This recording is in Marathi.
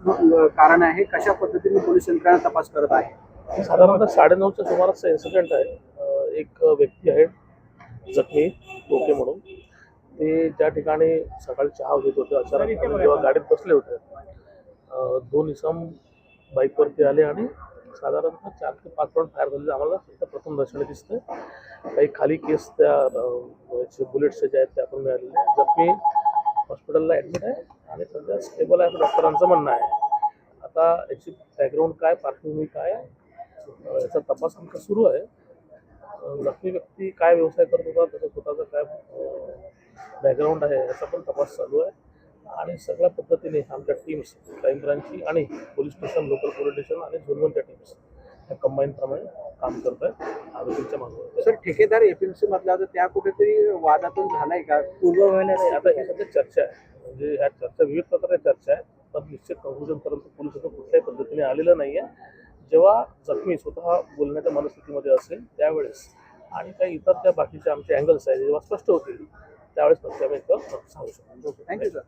कारण आहे, कशा पद्धतीने पोलीस यंत्रणा तपास करत आहे? साधारणतः 9:30च्या सुमारासचा इन्सिडेंट आहे. एक व्यक्ती आहे जखमी टोके म्हणून. ते ज्या ठिकाणी सकाळी चहा घेत होते, अचानक जेव्हा गाडीत बसले होते, दोन इसम बाईकवरती आले आणि साधारणतः 4 ते 5 राऊंड फायर झालेले आम्हाला फक्त प्रथमदर्शनी दिसतं. काही खाली केस त्या बुलेट्स जे आहेत त्या पण मिळालेले आहेत. जखमी हॉस्पिटलला ॲडमिट आहे आणि सध्या स्टेबल आहे असं डॉक्टरांचं म्हणणं आहे. आता याची बॅकग्राऊंड काय, पार्श्वभूमी काय, याचा तपास आमचा सुरू आहे. जखमी व्यक्ती काय व्यवसाय करत होता, त्याचा स्वतःचा काय बॅकग्राऊंड आहे याचा पण तपास चालू आहे. आणि सगळ्या पद्धतीने आमच्या टीम्स, क्राईम ब्रांचची आणि police station, local police station आणि झोनवनच्या टीम्स ह्या कंबाईनप्रमाणे काम करत आहेत आरोपींच्या मागे. सर, ठेकेदार एपीएमसी मधला होता, त्या कुठेतरी वादातून झालाय का? आता ही सध्या चर्चा आहे, म्हणजे ह्या चर्चा विविध प्रकारे चर्चा आहे, पण निश्चित कंक्लुजनपर्यंत पोलीस कुठल्याही पद्धतीने आलेलं नाही आहे. जेव्हा जखमी स्वतः बोलण्याच्या मनस्थितीमध्ये असेल त्यावेळेस आणि काही इतर त्या बाकीचे आमचे अँगल्स आहेत जेव्हा स्पष्ट होतील त्यावेळेस नक्की आम्ही सांगू शकतो. Thank you sir.